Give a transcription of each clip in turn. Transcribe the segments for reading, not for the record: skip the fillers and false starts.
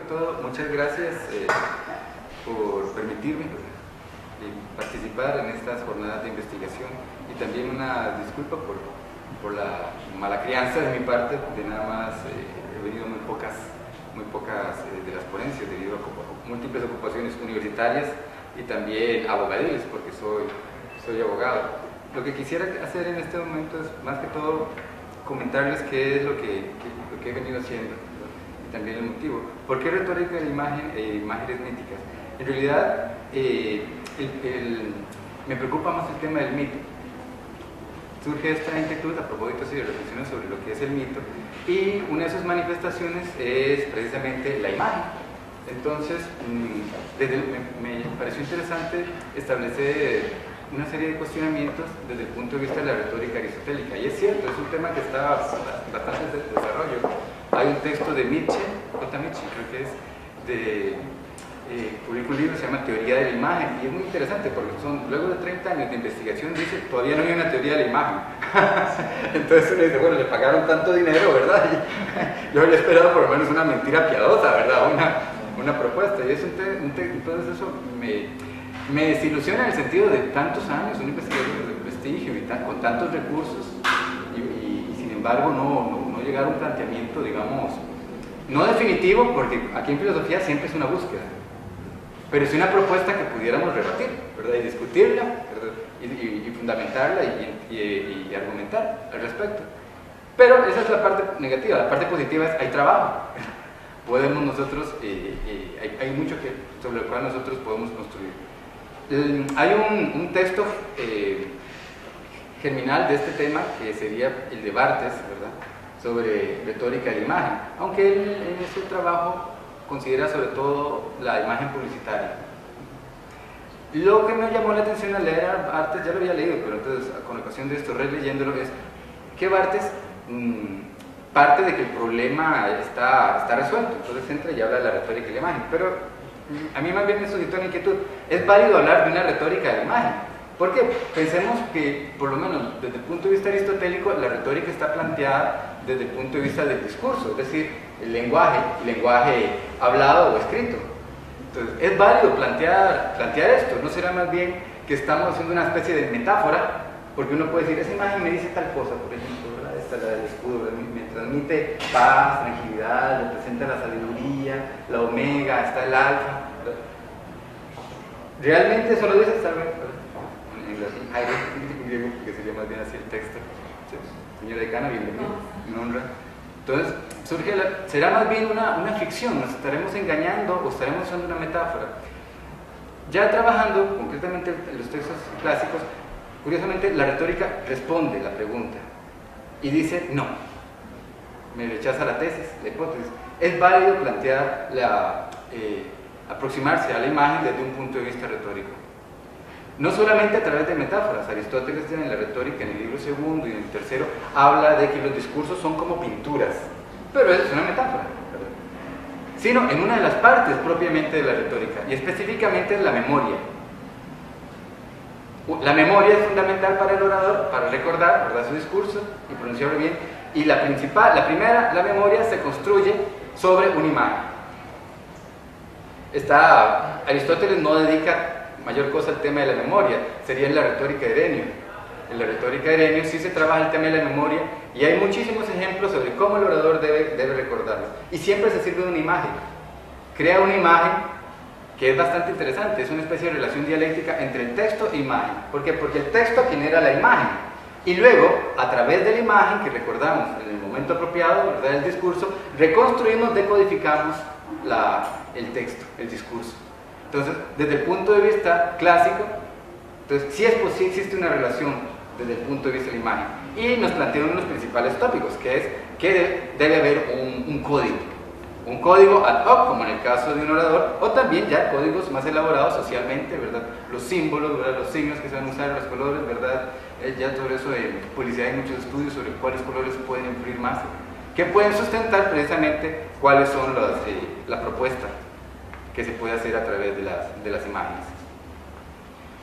todo, muchas gracias por permitirme participar en estas jornadas de investigación y también una disculpa por la mala crianza de mi parte, de nada más he venido muy pocas de las ponencias debido a múltiples ocupaciones universitarias y también abogadiles, porque soy abogado. Lo que quisiera hacer en este momento es más que todo comentarles qué es lo que he venido haciendo y también el motivo. ¿Por qué retórica de imagen e imágenes míticas? En realidad me preocupa más el tema del mito. Surge esta inquietud a propósito de reflexiones sobre lo que es el mito, y una de sus manifestaciones es precisamente la imagen. Entonces, me pareció interesante establecer una serie de cuestionamientos desde el punto de vista de la retórica aristotélica. Y es cierto, es un tema que está bastante en desarrollo. Hay un texto de Mitchell, creo que es, publicó un libro que se llama Teoría de la Imagen, y es muy interesante porque luego de 30 años de investigación dice, todavía no hay una teoría de la imagen. Entonces uno dice, bueno, le pagaron tanto dinero, ¿verdad? Y yo había esperado por lo menos una mentira piadosa, ¿verdad? Una propuesta, y entonces eso me desilusiona en el sentido de tantos años, una investigación de prestigio y con tantos recursos, y sin embargo no llegar a un planteamiento, digamos, no definitivo, porque aquí en filosofía siempre es una búsqueda, pero es una propuesta que pudiéramos rebatir, ¿verdad? Y discutirla, ¿verdad? Y fundamentarla y argumentar al respecto. Pero esa es la parte negativa. La parte positiva es hay trabajo. Podemos nosotros, hay mucho sobre el cual nosotros podemos construir. Hay un texto germinal de este tema que sería el de Barthes, ¿verdad? Sobre retórica de la imagen, aunque él en ese trabajo considera sobre todo la imagen publicitaria. Lo que me llamó la atención al leer a Barthes, ya lo había leído, pero entonces con ocasión de esto, releyéndolo, es que Barthes parte de que el problema está resuelto, entonces entra y habla de la retórica de la imagen, pero a mí más bien me suscitó una inquietud. ¿Es válido hablar de una retórica de la imagen? Porque pensemos que, por lo menos desde el punto de vista aristotélico, la retórica está planteada desde el punto de vista del discurso, es decir, el lenguaje hablado o escrito. Entonces, ¿es válido plantear esto? ¿No será más bien que estamos haciendo una especie de metáfora? Porque uno puede decir, esa imagen me dice tal cosa, por ejemplo, ¿verdad? Esta es la del escudo, me transmite paz, tranquilidad, representa la sabiduría, la omega, está el alfa. ¿Realmente eso lo dice? Hay un griego que sería más bien así el texto. Señor decana, bienvenido, me honra. Entonces, será más bien una ficción, nos estaremos engañando o estaremos usando una metáfora. Ya trabajando concretamente en los textos clásicos, curiosamente la retórica responde la pregunta y dice no, me rechaza la tesis, la hipótesis. Es válido plantear aproximarse a la imagen desde un punto de vista retórico. No solamente a través de metáforas. Aristóteles en la retórica, en el libro segundo y en el tercero, habla de que los discursos son como pinturas, pero eso es una metáfora, ¿verdad? Sino en una de las partes propiamente de la retórica, y específicamente en la memoria. La memoria es fundamental para el orador, para recordar, ¿verdad?, su discurso y pronunciarlo bien, y la primera, la memoria se construye sobre una imagen. Aristóteles no dedica mayor cosa al tema de la memoria, sería en la retórica de Herenio. En la retórica de Herenio sí se trabaja el tema de la memoria y hay muchísimos ejemplos sobre cómo el orador debe recordarlo. Y siempre se sirve de una imagen. Crea una imagen que es bastante interesante, es una especie de relación dialéctica entre el texto e imagen. ¿Por qué? Porque el texto genera la imagen. Y luego, a través de la imagen que recordamos en el momento apropiado, ¿verdad?, del discurso, reconstruimos, decodificamos el texto, el discurso. Entonces, desde el punto de vista clásico, entonces, sí existe una relación desde el punto de vista de la imagen. Y nos plantea uno de los principales tópicos, que es que debe haber un código ad hoc, como en el caso de un orador, o también ya códigos más elaborados socialmente, ¿verdad? Los símbolos, ¿verdad?, los signos que se van a usar, los colores, ¿verdad? Ya sobre eso de publicidad hay muchos estudios sobre cuáles colores pueden influir más, que pueden sustentar precisamente cuáles son la propuesta que se puede hacer a través de las imágenes.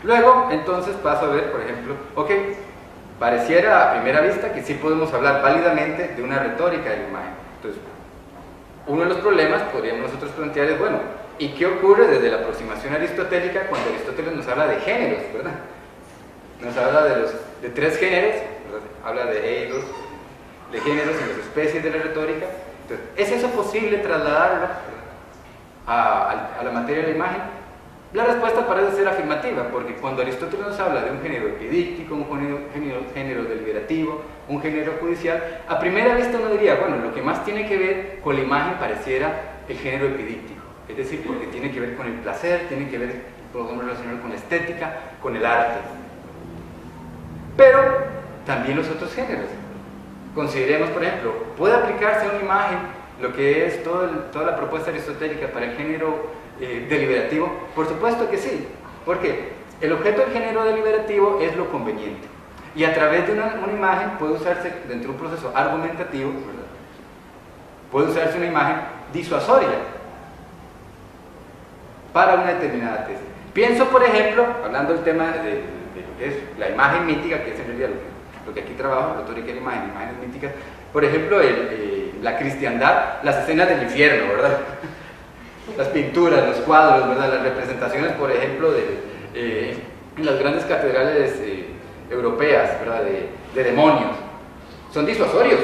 Luego, entonces, paso a ver, por ejemplo, pareciera a primera vista que sí podemos hablar válidamente de una retórica de la imagen. Entonces, uno de los problemas, podríamos nosotros plantear, es, bueno, ¿y qué ocurre desde la aproximación aristotélica cuando Aristóteles nos habla de géneros, ¿verdad? Nos habla de tres géneros, ¿verdad? Habla de eidos, de géneros y las especies de la retórica. Entonces, ¿es eso posible trasladarlo a la materia de la imagen? La respuesta parece ser afirmativa, porque cuando Aristóteles nos habla de un género epidíctico, un género deliberativo, un género judicial, a primera vista uno diría, bueno, lo que más tiene que ver con la imagen pareciera el género epidíptico, es decir, porque tiene que ver con el placer, tiene que ver, podemos relacionarlo con la estética, con el arte. Pero también los otros géneros. Consideremos, por ejemplo, ¿puede aplicarse a una imagen lo que es toda la propuesta aristotélica para el género deliberativo? Por supuesto que sí. ¿Por qué? El objeto del género deliberativo es lo conveniente. Y a través de una imagen puede usarse, dentro de un proceso argumentativo, ¿verdad? Puede usarse una imagen disuasoria para una determinada tesis. Pienso, por ejemplo, hablando del tema de lo que es la imagen mítica, que es en realidad lo que aquí trabajo, retórica de la imagen, imágenes míticas, por ejemplo, la cristiandad, las escenas del infierno, ¿verdad? Las pinturas, los cuadros, ¿verdad? Las representaciones, por ejemplo, en las grandes catedrales europeas, ¿verdad? De demonios, son disuasorios,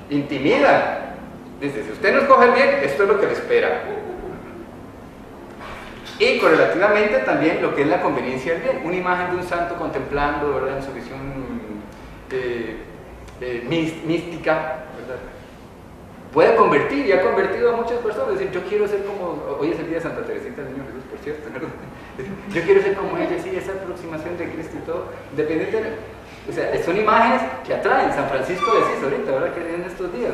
intimidan. Dice, si usted no escoge el bien, esto es lo que le espera. Y correlativamente también lo que es la conveniencia del bien, una imagen de un santo contemplando, ¿verdad? En su visión mística, ¿verdad? Puede convertir y ha convertido a muchas personas. Es decir, yo quiero ser como, hoy es el día de Santa Teresita del Niño Jesús, por cierto, ¿verdad? Yo quiero ser como ella, sí, esa aproximación de Cristo y todo, independiente de, o sea, son imágenes que atraen. San Francisco de Asís ahorita, ¿verdad? Que en estos días,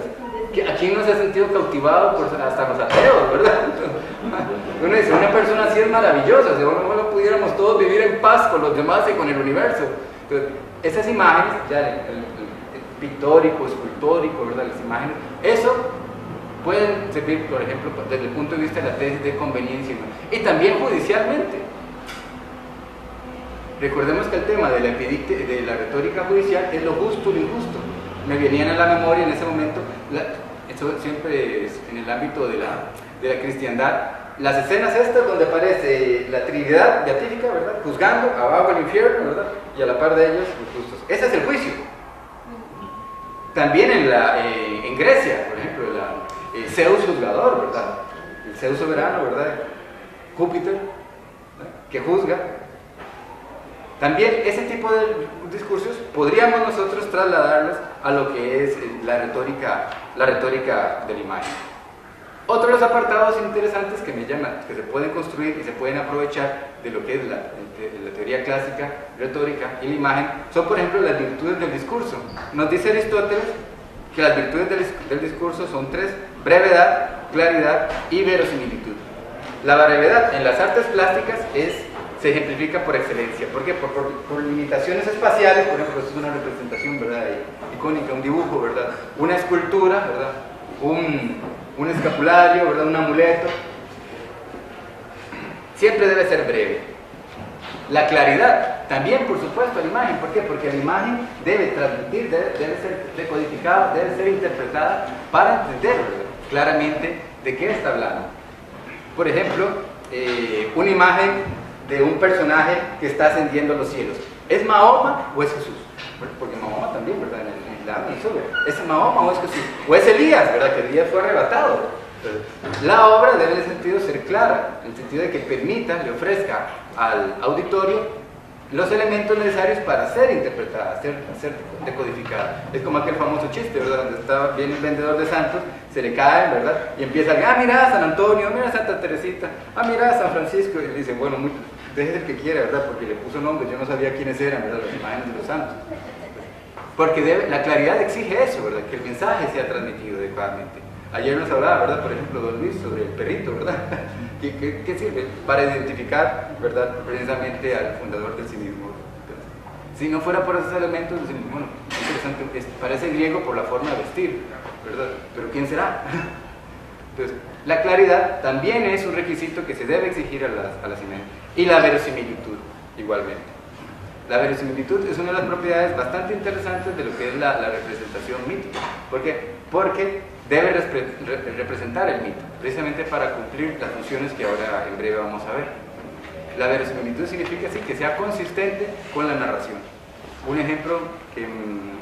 ¿a quién no se ha sentido cautivado por hasta los ateos, verdad? Uno dice, una persona así es maravillosa, si no pudiéramos todos vivir en paz con los demás y con el universo. Entonces, esas imágenes, ya el pictórico, escultórico, ¿verdad? Las imágenes, eso pueden servir, por ejemplo, desde el punto de vista de la tesis de conveniencia, ¿no? Y también judicialmente. Recordemos que el tema de la retórica judicial es lo justo y lo injusto. Me venían a la memoria en ese momento, eso siempre es en el ámbito de la cristiandad, las escenas estas donde aparece la Trinidad beatífica, ¿verdad? Juzgando abajo el infierno, ¿verdad? Y a la par de ellos los justos. Ese es el juicio. También en Grecia, por ejemplo, Zeus juzgador, ¿verdad? El Zeus soberano, ¿verdad? Júpiter, ¿verdad? Que juzga. También ese tipo de discursos podríamos nosotros trasladarlos a lo que es la retórica de la imagen. Otro de los apartados interesantes que me llaman, que se pueden construir y se pueden aprovechar de lo que es la teoría clásica, retórica y la imagen, son por ejemplo las virtudes del discurso. Nos dice Aristóteles que las virtudes del discurso son tres: brevedad, claridad y verosimilitud. La brevedad en las artes plásticas se ejemplifica por excelencia. ¿Por qué? Por limitaciones espaciales. Por ejemplo, esto es una representación, ¿verdad? Icónica, un dibujo, ¿verdad? Una escultura, ¿verdad? Un escapulario, ¿verdad? Un amuleto. Siempre debe ser breve. La claridad, también por supuesto la imagen. ¿Por qué? Porque la imagen debe transmitir, debe ser decodificada, debe ser interpretada para entender, ¿verdad? Claramente de qué está hablando. Por ejemplo, una imagen de un personaje que está ascendiendo a los cielos. ¿Es Mahoma o es Jesús? Porque Mahoma también, ¿verdad? En el Islam ¿es Mahoma o es Jesús? ¿O es Elías, ¿verdad? Que Elías fue arrebatado. Entonces, la obra debe en ese sentido ser clara, en el sentido de que permita, le ofrezca al auditorio los elementos necesarios para ser interpretada, ser decodificada. Es como aquel famoso chiste, ¿verdad? Donde viene el vendedor de santos, se le cae, ¿verdad? Y empieza a mira a San Antonio, mira a Santa Teresita, mira a San Francisco, y le dice, bueno, déjese el que quiera, ¿verdad? Porque le puso nombre, yo no sabía quiénes eran, ¿verdad? Las imágenes de los santos. Porque la claridad exige eso, ¿verdad? Que el mensaje sea transmitido adecuadamente. Ayer nos hablaba, ¿verdad? Por ejemplo, don Luis, sobre el perrito, ¿verdad? ¿Qué sirve? Para identificar, ¿verdad? Precisamente al fundador del cinismo. Si no fuera por esos elementos, bueno, interesante, parece griego por la forma de vestir, ¿verdad? Pero ¿quién será? Entonces, la claridad también es un requisito que se debe exigir a las imágenes. Y la verosimilitud, igualmente. La verosimilitud es una de las propiedades bastante interesantes de lo que es la representación mítica. ¿Por qué? Porque debe representar el mito, precisamente para cumplir las funciones que ahora en breve vamos a ver. La verosimilitud significa así, que sea consistente con la narración. Un ejemplo que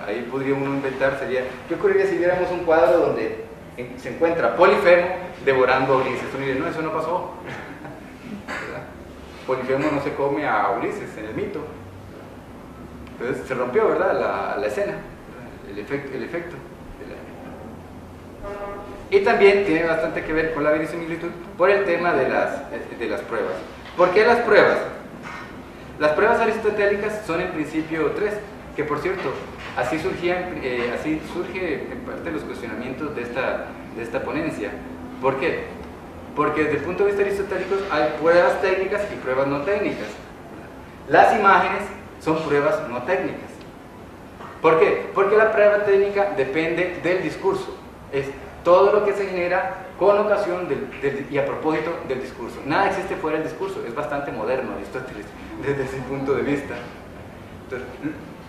ahí podría uno inventar sería, ¿qué ocurriría si viéramos un cuadro donde se encuentra Polifemo devorando a Ulises? Uno diría, no, eso no pasó. Polifemo no se come a Ulises en el mito. Entonces se rompió, ¿verdad?, la escena, el efecto. Y también tiene bastante que ver con la verosimilitud por el tema de las pruebas. ¿Por qué las pruebas? Las pruebas aristotélicas son en principio tres, que por cierto, así surge en parte los cuestionamientos de esta ponencia. ¿Por qué? Porque desde el punto de vista aristotélico hay pruebas técnicas y pruebas no técnicas. Las imágenes son pruebas no técnicas. ¿Por qué? Porque la prueba técnica depende del discurso. Es todo lo que se genera con ocasión y a propósito del discurso. Nada existe fuera del discurso, es bastante moderno Aristóteles desde ese punto de vista. Entonces,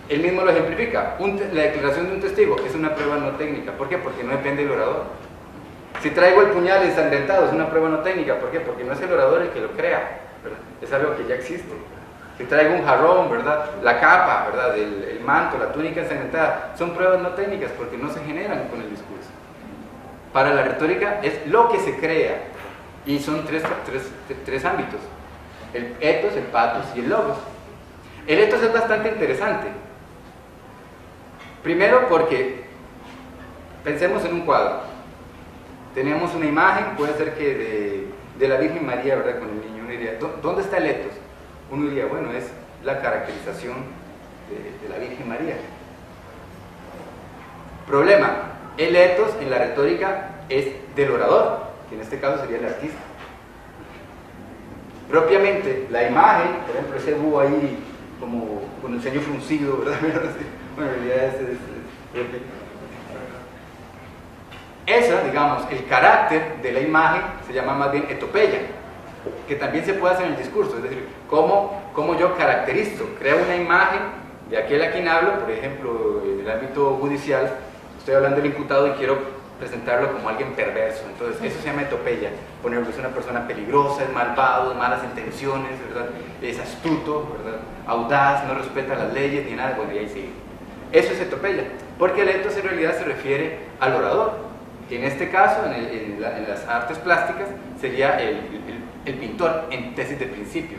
él mismo lo ejemplifica. La declaración de un testigo es una prueba no técnica. ¿Por qué? Porque no depende del orador. Si traigo el puñal ensangrentado es una prueba no técnica. ¿Por qué? Porque no es el orador el que lo crea, ¿verdad? Es algo que ya existe. Si traigo un jarrón, ¿verdad?, la capa, ¿verdad?, el manto, la túnica ensangrentada, son pruebas no técnicas porque no se generan con el discurso. Para la retórica es lo que se crea, y son tres ámbitos: el ethos, el pathos y el logos. El ethos es bastante interesante. Primero porque pensemos en un cuadro. Tenemos una imagen, puede ser que de la Virgen María, ¿verdad?, con el niño. Uno diría, ¿dónde está el ethos? Uno diría, bueno, es la caracterización de la Virgen María. Problema: el ethos en la retórica es del orador, que en este caso sería el artista. Propiamente, la imagen, por ejemplo, ese búho ahí como con el ceño fruncido, ¿verdad? Bueno, en realidad esa, digamos, el carácter de la imagen se llama más bien etopeya, que también se puede hacer en el discurso, es decir, cómo yo caracterizo, creo una imagen de aquel a quien hablo, por ejemplo, en el ámbito judicial, estoy hablando del imputado y quiero presentarlo como alguien perverso, entonces eso se llama etopeya, ponerlo es una persona peligrosa, es malvado, de malas intenciones, ¿verdad?, es astuto, ¿verdad?, audaz, no respeta las leyes ni nada, bueno, y ahí sigue. Eso es etopeya, porque el ethos en realidad se refiere al orador, que en este caso, en las artes plásticas, sería el pintor en tesis de principio.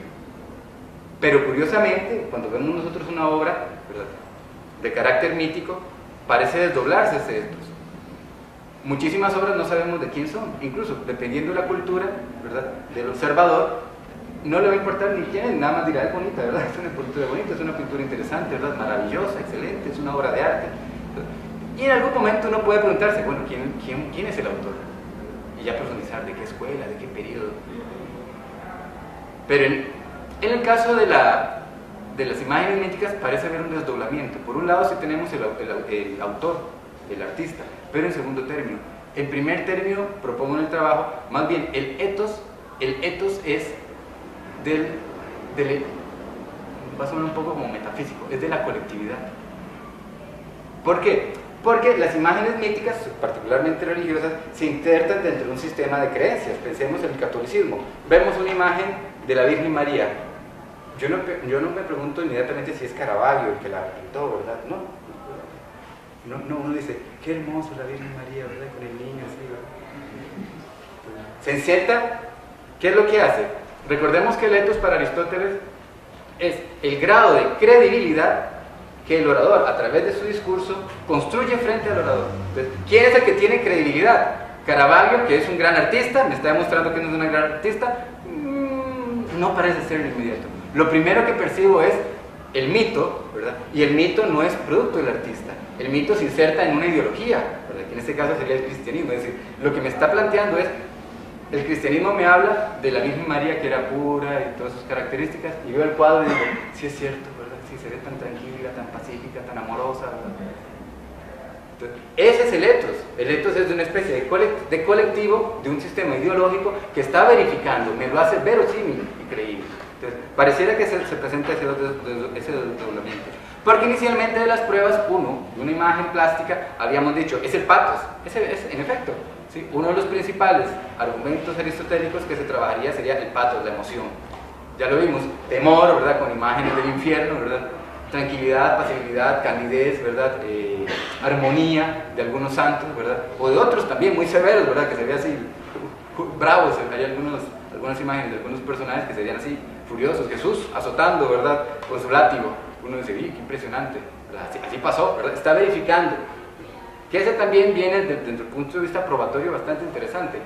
Pero curiosamente, cuando vemos nosotros una obra, ¿verdad?, de carácter mítico, parece desdoblarse ese ethos. Muchísimas obras no sabemos de quién son, incluso dependiendo de la cultura, ¿verdad?, del observador, no le va a importar ni quién es, nada más dirá, es bonita, ¿verdad?, es una pintura bonita, es una pintura interesante, ¿verdad?, maravillosa, excelente, es una obra de arte. Y en algún momento uno puede preguntarse, bueno, ¿quién es el autor? Y ya profundizar de qué escuela, de qué periodo. Pero en el caso de las imágenes míticas parece haber un desdoblamiento. Por un lado sí tenemos el autor, el artista, pero en segundo término. En primer término, propongo en el trabajo, más bien el ethos es va a sonar un poco como metafísico, es de la colectividad. ¿Por qué? Porque las imágenes míticas, particularmente religiosas, se insertan dentro de un sistema de creencias. Pensemos en el catolicismo. Vemos una imagen de la Virgen María. Yo no me pregunto inmediatamente si es Caravaggio el que la pintó, ¿verdad? No, uno dice, qué hermoso la Virgen María, ¿verdad?, con el niño así, ¿verdad? Se inserta, ¿qué es lo que hace? Recordemos que el ethos para Aristóteles es el grado de credibilidad que el orador, a través de su discurso, construye frente al orador. Entonces, ¿quién es el que tiene credibilidad? Caravaggio, que es un gran artista, me está demostrando que no es un gran artista, no parece ser el inmediato. Lo primero que percibo es el mito, ¿verdad? Y el mito no es producto del artista. El mito se inserta en una ideología, ¿verdad?, que en este caso sería el cristianismo. Es decir, lo que me está planteando es, el cristianismo me habla de la Virgen María, que era pura y todas sus características, y veo el cuadro y digo, sí es cierto, ¿verdad?, sí se ve tan tranquila, tan pacífica, tan amorosa, ¿verdad? Entonces, ese es el ethos. El ethos es de una especie de colectivo, de un sistema ideológico que está verificando, me lo hace verosímil y creíble. Entonces, pareciera que se presenta ese desdoblamiento. Porque inicialmente de las pruebas, de una imagen plástica, habíamos dicho, es el patos. Ese es, en efecto, ¿sí? Uno de los principales argumentos aristotélicos que se trabajaría sería el patos, la emoción. Ya lo vimos, temor, ¿verdad? Con imágenes del infierno, ¿verdad? Tranquilidad, pasibilidad, candidez, ¿verdad? Armonía de algunos santos, ¿verdad? O de otros también muy severos, ¿verdad? Que se ve así bravos. Hay algunas imágenes de algunos personajes que serían así furiosos. Jesús azotando, ¿verdad? Con su látigo. Uno dice, qué impresionante, ¿verdad? Así pasó, ¿verdad? Está verificando. Que ese también viene desde el punto de vista probatorio bastante interesante.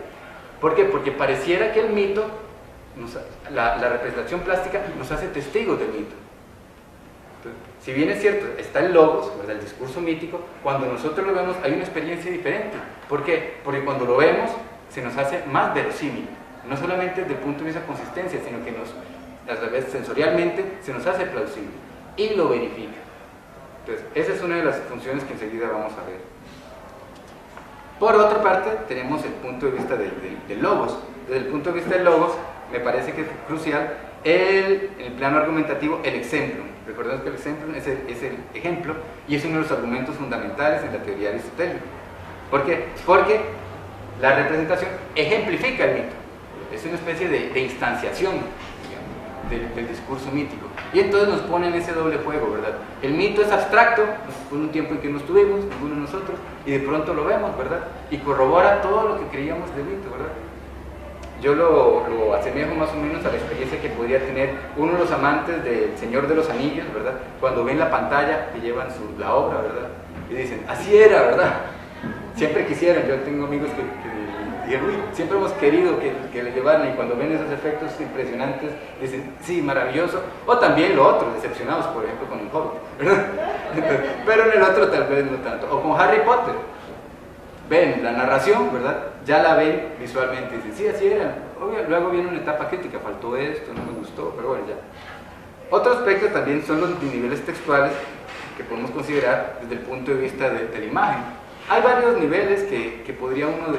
¿Por qué? Porque pareciera que el mito, la representación plástica nos hace testigos del mito. Entonces, si bien es cierto, está el logos, ¿verdad? El discurso mítico, cuando nosotros lo vemos hay una experiencia diferente. ¿Por qué? Porque cuando lo vemos se nos hace más verosímil, no solamente desde el punto de vista de consistencia, sino que a través sensorialmente se nos hace plausible y lo verifica. Entonces, esa es una de las funciones que enseguida vamos a ver. Por otra parte, tenemos el punto de vista del logos. Desde el punto de vista del logos, me parece que es crucial en el plano argumentativo el exemplo. Recordemos que el exemplo es el ejemplo y es uno de los argumentos fundamentales en la teoría aristotélica. ¿Por qué? Porque la representación ejemplifica el mito. Es una especie de instanciación, digamos, del discurso mítico. Y entonces nos pone en ese doble juego, ¿verdad? El mito es abstracto, fue un tiempo en que no estuvimos, ninguno de nosotros, y de pronto lo vemos, ¿verdad? Y corrobora todo lo que creíamos del mito, ¿verdad? Yo lo asemejo más o menos a la experiencia que podría tener uno de los amantes del Señor de los Anillos, ¿verdad? Cuando ven la pantalla que llevan la obra, ¿verdad? Y dicen, así era, ¿verdad? Siempre quisieran, yo tengo amigos que dijeron, uy, siempre hemos querido que le llevaran, y cuando ven esos efectos impresionantes, dicen, sí, maravilloso. O también lo otro, decepcionados, por ejemplo, con el Hobbit, ¿verdad? Pero en el otro tal vez no tanto. O con Harry Potter. Ven la narración, ¿verdad? Ya la ven visualmente y dicen, sí, así era. Luego viene una etapa crítica, faltó esto, no me gustó, pero bueno, ya. Otro aspecto también son los niveles textuales que podemos considerar desde el punto de vista de la imagen. Hay varios niveles que podría uno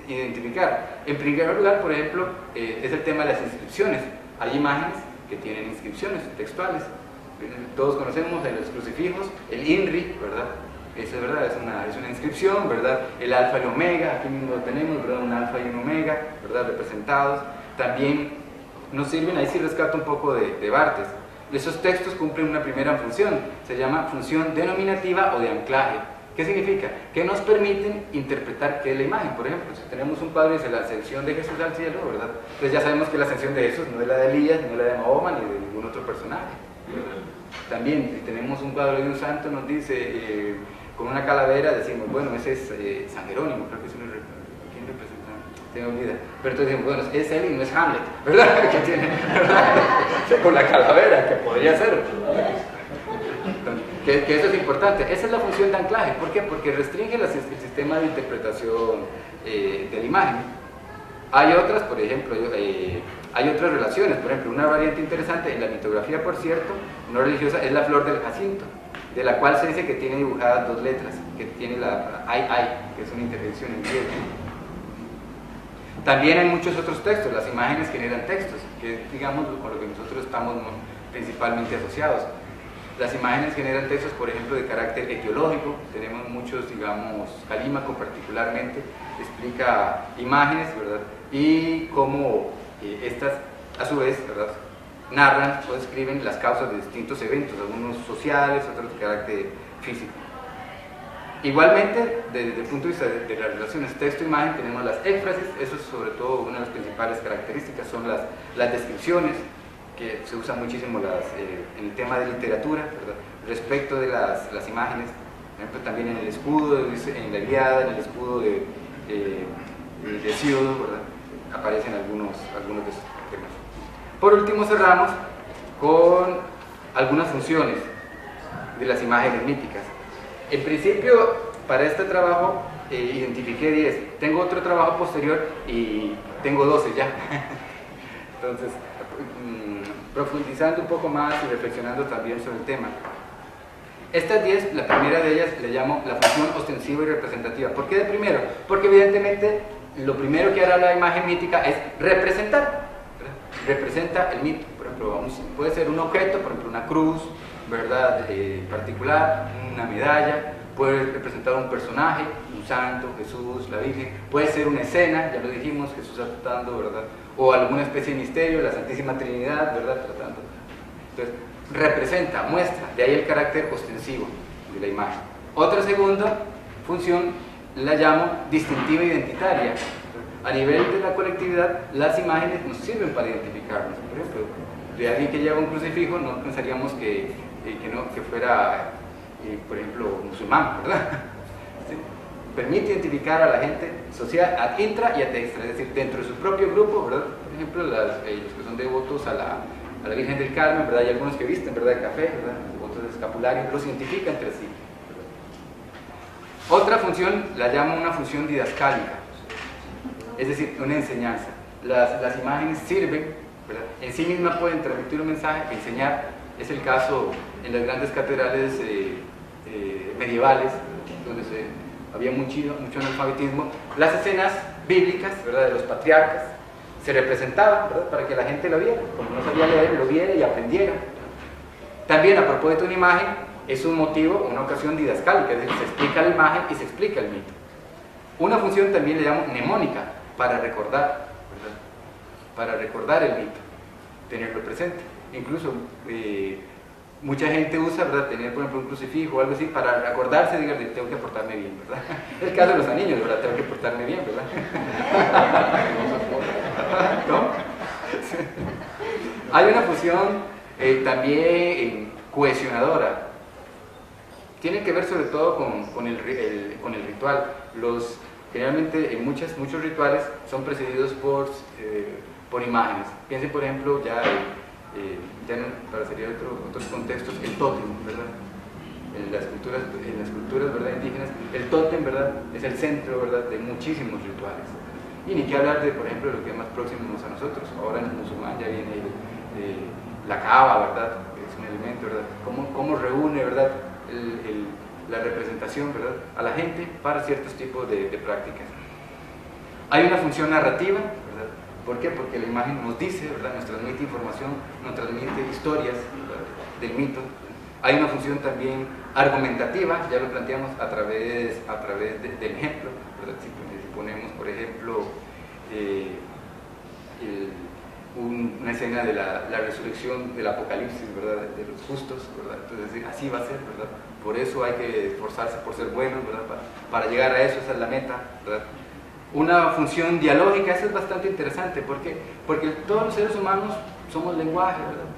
identificar. En primer lugar, por ejemplo, es el tema de las inscripciones. Hay imágenes que tienen inscripciones textuales. Todos conocemos los crucifijos, el INRI, ¿verdad? Eso es verdad, es una inscripción, ¿verdad? El alfa y el omega, aquí mismo lo tenemos, ¿verdad? Un alfa y un omega, ¿verdad? Representados. También nos sirven, ahí sí rescato un poco de Barthes. Esos textos cumplen una primera función, se llama función denominativa o de anclaje. ¿Qué significa? Que nos permiten interpretar qué es la imagen. Por ejemplo, si tenemos un cuadro y dice la ascensión de Jesús al cielo, ¿verdad? Entonces ya sabemos que la ascensión de Jesús no es la de Elías, no es la de Mahoma, ni de ningún otro personaje, ¿verdad? También, si tenemos un cuadro de un santo, nos dice, con una calavera, decimos, bueno, ese es San Jerónimo, creo que es ¿quién representa? Se me olvida. Pero entonces decimos, bueno, es él y no es Hamlet, ¿verdad? Que tiene, ¿verdad? Con la calavera, que podría ser. Que eso es importante. Esa es la función de anclaje. ¿Por qué? Porque restringe el sistema de interpretación de la imagen. Hay otras, por ejemplo, hay otras relaciones. Por ejemplo, una variante interesante en la mitografía, por cierto, no religiosa, es la flor del jacinto, de la cual se dice que tiene dibujadas dos letras, que tiene la ay, que es una intervención en griego. También hay muchos otros textos. Las imágenes generan textos, que es, digamos, con lo que nosotros estamos principalmente asociados. Las imágenes generan textos, por ejemplo, de carácter etiológico. Tenemos muchos, digamos, Calímaco particularmente explica imágenes, ¿verdad? Y cómo estas, a su vez, ¿verdad?, narran o describen las causas de distintos eventos, algunos sociales, otros de carácter físico. Igualmente, desde el punto de vista de las relaciones texto-imagen, tenemos las éfrasis. Eso es sobre todo una de las principales características, son las descripciones, que se usan muchísimo en el tema de literatura, ¿verdad?, respecto de las imágenes. Por ejemplo, también en el escudo, en la Ilíada, en el escudo de Hesíodo, ¿verdad?, aparecen algunos de esos temas. Por último, cerramos con algunas funciones de las imágenes míticas. En principio, para este trabajo identifiqué 10. Tengo otro trabajo posterior y tengo 12 ya. Entonces, profundizando un poco más y reflexionando también sobre el tema. Estas 10, la primera de ellas le llamo la función ostensiva y representativa. ¿Por qué de primero? Porque evidentemente lo primero que hará la imagen mítica es representar. Representa el mito. Por ejemplo, puede ser un objeto, por ejemplo una cruz, ¿verdad? Particular, una medalla, puede representar un personaje, un santo, Jesús, la Virgen, puede ser una escena, ya lo dijimos, Jesús tratando, ¿verdad? O alguna especie de misterio, la Santísima Trinidad, ¿verdad? Tratando. Entonces, representa, muestra, de ahí el carácter ostensivo de la imagen. Otra segunda función la llamo distintiva e identitaria. A nivel de la colectividad, las imágenes nos sirven para identificarnos. Por ejemplo, de alguien que lleva un crucifijo, no pensaríamos que fuera, por ejemplo, musulmán, ¿verdad? ¿Sí? Permite identificar a la gente social ad intra y ad extra, es decir, dentro de su propio grupo, ¿verdad? Por ejemplo, los que son devotos a la Virgen del Carmen, ¿verdad? Hay algunos que visten, ¿verdad?, de café, ¿verdad?, devotos de escapulario, los identifica entre sí, ¿verdad? Otra función la llamo una función didascálica, es decir, una enseñanza. Las imágenes sirven, ¿verdad?, en sí mismas pueden transmitir un mensaje, enseñar. Es el caso en las grandes catedrales medievales, donde había mucho analfabetismo. Las escenas bíblicas, ¿verdad?, de los patriarcas se representaban, ¿verdad?, para que la gente lo viera, como no sabía leer, lo viera y aprendiera. También, a propósito de una imagen, es un motivo, una ocasión didascálica, es decir, se explica la imagen y se explica el mito. Una función también le llamo mnemónica, para recordar, ¿verdad?, para recordar el mito, tenerlo presente. Incluso mucha gente usa, ¿verdad?, tener, por ejemplo, un crucifijo o algo así para acordarse, diga, tengo que portarme bien, ¿verdad? Es el caso de los anillos, ¿verdad? Tengo que portarme bien, ¿verdad? ¿No? Hay una función también cohesionadora. Tiene que ver sobre todo con el ritual. Generalmente en muchos rituales son precedidos por imágenes. Piensen, por ejemplo, para sería otros contextos, el tótem, ¿verdad? En las culturas, ¿verdad?, indígenas, el tótem, ¿verdad?, es el centro, ¿verdad?, de muchísimos rituales. Y ni que hablar de, por ejemplo, lo que es más próximo a nosotros. Ahora en el musulmán ya viene la cava, ¿verdad?, es un elemento, ¿verdad?, cómo reúne, ¿verdad?, la representación, ¿verdad?, a la gente para ciertos tipos de prácticas. Hay una función narrativa, ¿verdad? ¿Por qué? Porque la imagen nos dice, ¿verdad?, nos transmite información, nos transmite historias, ¿verdad?, del mito. Hay una función también argumentativa, ya lo planteamos a través del ejemplo, ¿verdad? Si ponemos, por ejemplo, una escena de la resurrección del Apocalipsis, ¿verdad?, de los justos, ¿verdad? Entonces, así va a ser, ¿verdad? Por eso hay que esforzarse por ser buenos, ¿verdad?, para llegar a eso, esa es la meta, ¿verdad? Una función dialógica, eso es bastante interesante, ¿por qué? Porque todos los seres humanos somos lenguaje, ¿verdad?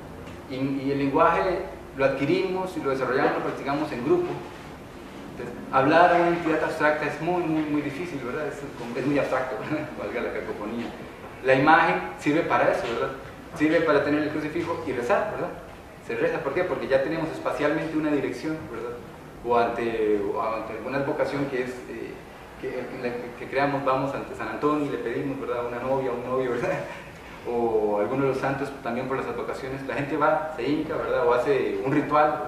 Y el lenguaje lo adquirimos y lo desarrollamos, lo practicamos en grupo. Entonces, hablar a una entidad abstracta es muy difícil, ¿verdad? Es muy abstracto, valga la cacofonía. La imagen sirve para eso, ¿verdad? Sirve para tener el crucifijo y rezar, ¿verdad? Se reza, ¿por qué? Porque ya tenemos espacialmente una dirección, ¿verdad? O ante alguna advocación que es que creamos, vamos ante San Antonio y le pedimos, ¿verdad?, una novia o un novio, ¿verdad? O alguno de los santos también por las advocaciones, la gente va, se hinca, ¿verdad?, o hace un ritual,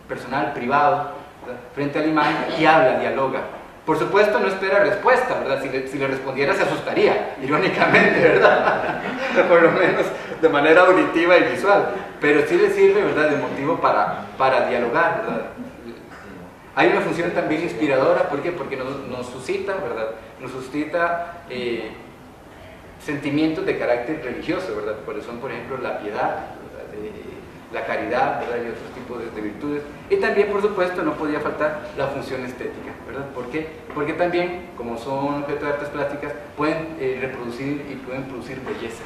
personal, privado, ¿verdad?, frente a la imagen y habla, dialoga. Por supuesto no espera respuesta, ¿verdad? Si le respondiera se asustaría, irónicamente, ¿verdad? Por lo menos de manera auditiva y visual, pero sí le sirve, ¿verdad?, de motivo para dialogar, ¿verdad? Hay una función también inspiradora, ¿por qué? Porque nos suscita, ¿verdad?, nos suscita sentimientos de carácter religioso, ¿verdad? Porque son, por ejemplo, la piedad, ¿verdad?, la caridad, ¿verdad?, y otros tipos de virtudes. Y también, por supuesto, no podía faltar la función estética, ¿verdad? ¿Por qué? Porque también, como son objetos de artes plásticas, pueden reproducir y pueden producir belleza,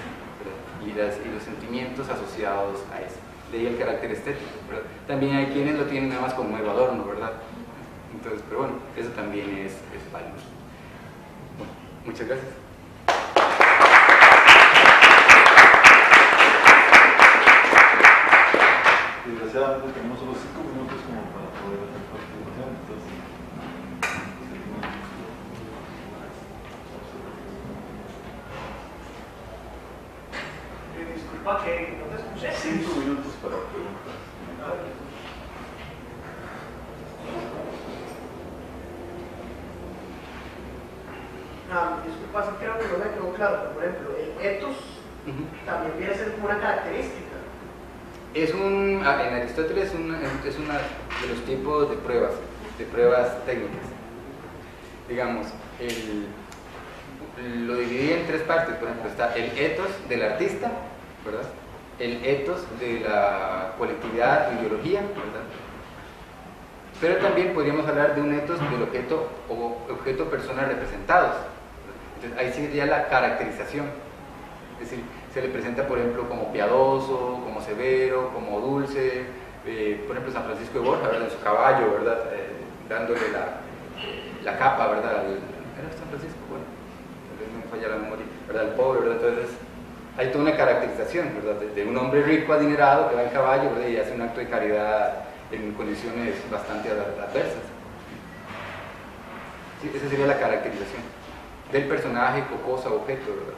¿verdad?, y los sentimientos asociados a eso. De ahí el carácter estético, ¿verdad? También hay quienes lo tienen nada más como nuevo adorno, ¿verdad? Entonces, pero bueno, eso también es válido. Bueno, muchas gracias. Desgraciadamente tenemos solo 5 minutos como para poder hacer participación, entonces disculpa que no te escuché. 5 minutos para preguntas. Disculpa, sí creo que no me quedó claro, pero por ejemplo, el ethos también viene a ser como una característica. En Aristóteles es uno de los tipos de pruebas técnicas. Digamos, lo dividí en tres partes. Por ejemplo, está el ethos del artista, ¿verdad? El ethos de la colectividad o ideología, ¿verdad? Pero también podríamos hablar de un ethos del objeto o objeto personas representados. Entonces, ahí sería la caracterización. Es decir, se le presenta, por ejemplo, como piadoso, como severo, como dulce. Por ejemplo, San Francisco de Borja, ¿verdad? En su caballo, ¿verdad? Dándole la capa, ¿verdad? ¿Era San Francisco? Bueno, no me falla la memoria, ¿verdad? El pobre, ¿verdad? Entonces, hay toda una caracterización, ¿verdad? De un hombre rico, adinerado, que va en caballo, ¿verdad? Y hace un acto de caridad en condiciones bastante adversas. Sí, esa sería la caracterización del personaje o cosa o objeto, ¿verdad?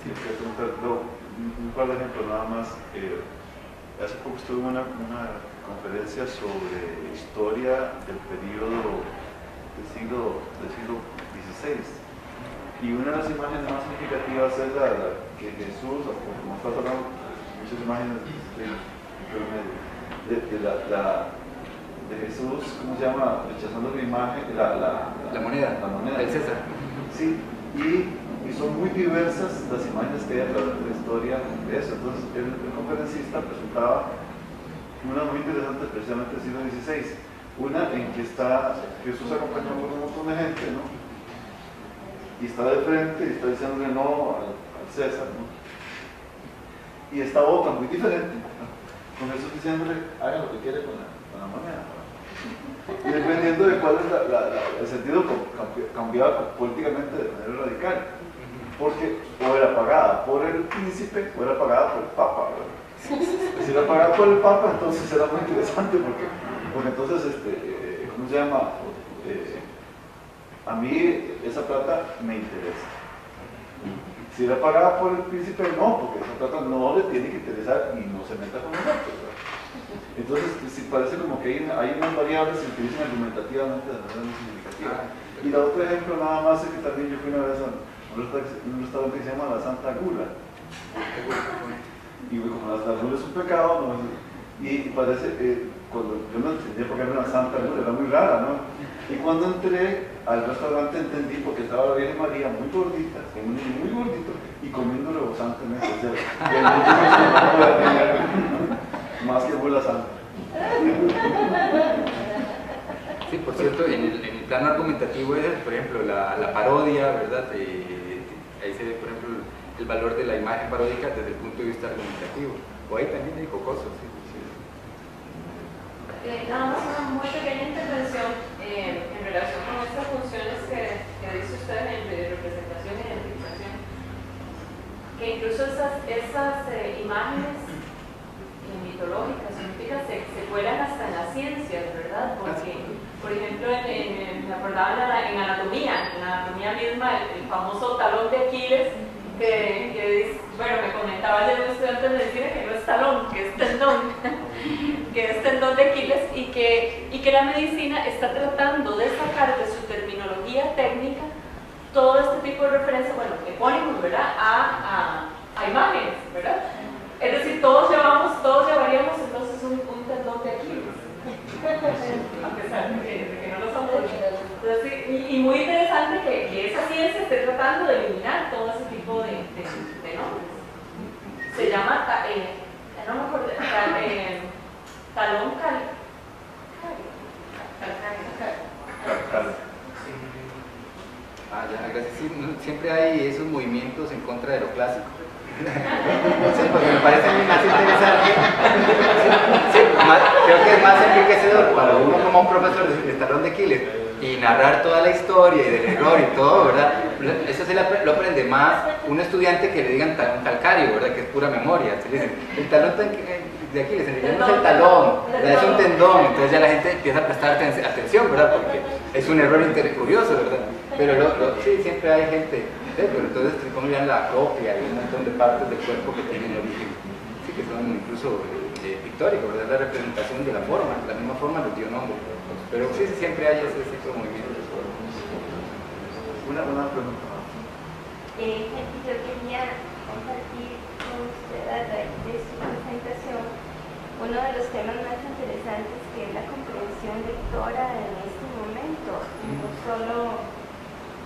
Sí, quiero preguntar un par de ejemplos nada más. Hace poco estuve en una conferencia sobre historia del periodo del siglo XVI. Y una de las imágenes más significativas es la que Jesús, como está hablando, muchas imágenes de Jesús, ¿cómo se llama? Rechazando la imagen, la moneda, el César. Sí, y son muy diversas las imágenes que hay a través de la historia de eso. Entonces, el conferencista presentaba una muy interesante, precisamente del siglo XVI. Una en que está Jesús acompañado por un montón de gente, ¿no? Y está de frente y está diciéndole no al César, ¿no? Y está otra muy diferente, ¿no? Con Jesús diciéndole haga lo que quiere con la moneda, ¿no? Y dependiendo de cuál es el sentido, cambiaba políticamente de manera radical, porque o era pagada por el príncipe o era pagada por el papa, ¿verdad? Si era pagada por el papa, entonces era muy interesante porque entonces, ¿cómo se llama? A mí esa plata me interesa. Si era pagada por el príncipe, no, porque esa plata no le tiene que interesar y no se meta con nosotros, ¿verdad? Entonces, sí, parece como que hay unas variables que utilizan argumentativamente de manera muy significativa. Y el otro ejemplo nada más es que también yo fui una vez a un restaurante que se llama La Santa Gula. Y como la gula es un pecado, ¿no? Y parece, cuando yo no entendía por qué era una Santa Gula, era muy rara, ¿no? Y cuando entré al restaurante entendí porque estaba la Virgen María muy gordita, con un niño muy gordito, y comiendo rebosantemente. O sea, más que Gula Santa. Sí, por cierto, en el plano argumentativo es, por ejemplo, la parodia, ¿verdad? Ahí se ve, por ejemplo, el valor de la imagen paródica desde el punto de vista argumentativo. O ahí también hay jocosos, sí. Nada más una muy pequeña intervención en relación con estas funciones que dice usted de representación e identificación, que incluso esas imágenes mitológicas, científicas, se cuelan hasta en las ciencias, ¿verdad? Porque, por ejemplo, me acordaba en anatomía misma, el famoso talón de Aquiles, que dice, bueno, me comentaba ayer un estudiante de medicina que no es talón, que es tendón, que es tendón de Aquiles, y que la medicina está tratando de sacar de su terminología técnica todo este tipo de referencias, bueno, epónimos, ¿verdad?, a imágenes, ¿verdad? Es decir, todos llevaríamos entonces un tendón de Aquiles, a pesar de que no lo somos. Entonces, y muy interesante que esa ciencia esté tratando de eliminar todo ese tipo de nombres. Se llama, no me acuerdo, talón Ya, gracias. Sí, siempre hay esos movimientos en contra de lo clásico. Sí, porque me parece más interesante. Sí, creo que es más enriquecedor para uno como un profesor de talón de Aquiles y narrar toda la historia y del error y todo, ¿verdad? Eso lo aprende más un estudiante que le digan talón calcáreo, ¿verdad? Que es pura memoria. Se le dicen, el talón de Aquiles, en realidad no es el talón, es un tendón. Entonces ya la gente empieza a prestar atención, ¿verdad? Porque es un error curioso, ¿verdad? Pero sí, siempre hay gente, pero entonces como ya la copia y un montón de partes del cuerpo que tienen origen, sí, que son incluso pictóricos, ¿verdad? La representación de la forma, la misma forma les dio nombre, pero sí, siempre hay ese tipo de movimientos. Una pregunta. Yo quería compartir con usted a raíz de su presentación uno de los temas más interesantes, que es la comprensión lectora en este momento, no solo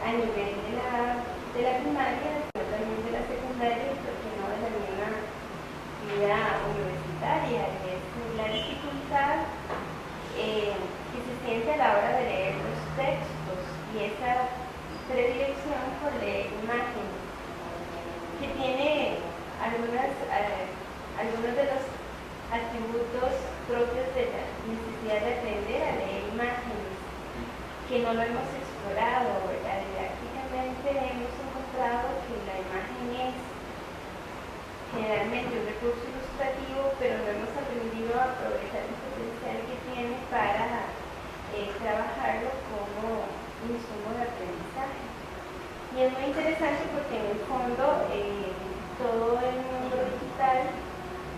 a nivel de la primaria, sino también de la secundaria, y porque no de la misma vida universitaria, y es la dificultad que se siente a la hora de leer los textos y esa predilección por leer imágenes, que tiene algunos de los atributos propios de la necesidad de aprender a leer imágenes, que no lo hemos explorado, ¿verdad? Didácticamente hemos encontrado que la imagen es generalmente un recurso ilustrativo, pero no hemos aprendido a aprovechar el potencial que tiene para trabajarlo como insumo de aprendizaje. Y es muy interesante porque en el fondo todo el mundo digital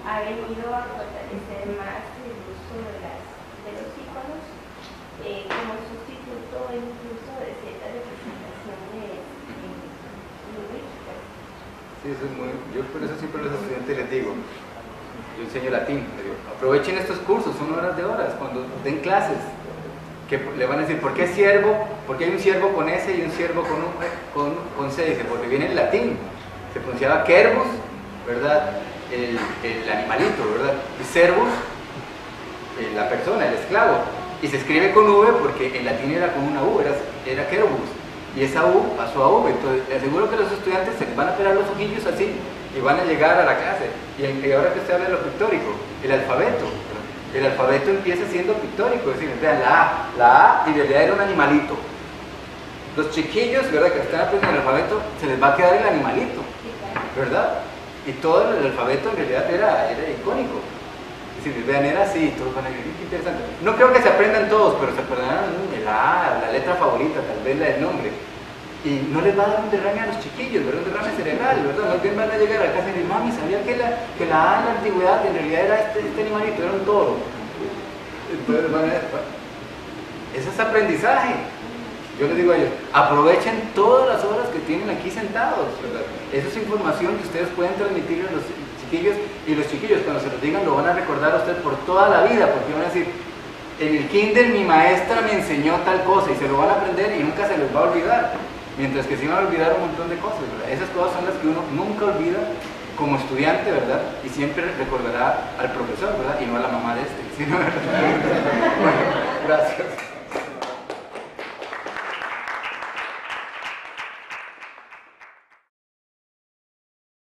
ha venido a fortalecer más el uso de los iconos como sustituto incluso de ciertas representaciones lingüísticas. Sí, eso es muy, yo por eso siempre a los estudiantes les digo, yo enseño latín, les digo, aprovechen estos cursos, son horas de horas, cuando den clases, que le van a decir, ¿por qué ciervo? ¿Por qué hay un ciervo con S y un ciervo con C? Dice, porque viene en latín, se pronunciaba cervus, ¿verdad? El animalito, ¿verdad? Y servus, la persona, el esclavo, y se escribe con V porque en latín era con una U, era cervus, y esa U pasó a V. Entonces le aseguro que los estudiantes se les van a pelar los ojillos así y van a llegar a la clase. Y ahora que usted habla de lo pictórico, el alfabeto empieza siendo pictórico, es decir, vean la A en realidad era un animalito. Los chiquillos, ¿verdad?, que están aprendiendo el alfabeto, se les va a quedar el animalito, ¿verdad? Y todo el alfabeto en realidad era icónico. Es decir, vean, era así, todos van a decir, qué interesante. No creo que se aprendan todos, pero se aprenderán la letra favorita, tal vez la del nombre. Y no les va a dar un derrame a los chiquillos, ¿verdad? Un derrame cerebral, ¿verdad? Más bien van a llegar a casa y decir, mami, ¿sabía que la A en la antigüedad en realidad era este animalito, era un toro? Entonces ese es aprendizaje. Yo les digo a ellos, aprovechen todas las horas que tienen aquí sentados, ¿verdad? Esa es información que ustedes pueden transmitir a los chiquillos, y los chiquillos cuando se los digan lo van a recordar a usted por toda la vida, porque van a decir, en el kinder mi maestra me enseñó tal cosa, y se lo van a aprender y nunca se les va a olvidar, mientras que sí van a olvidar un montón de cosas, ¿verdad? Esas cosas son las que uno nunca olvida como estudiante, ¿verdad? Y siempre recordará al profesor, ¿verdad? Y no a la mamá de este, ¿sí? Bueno, gracias.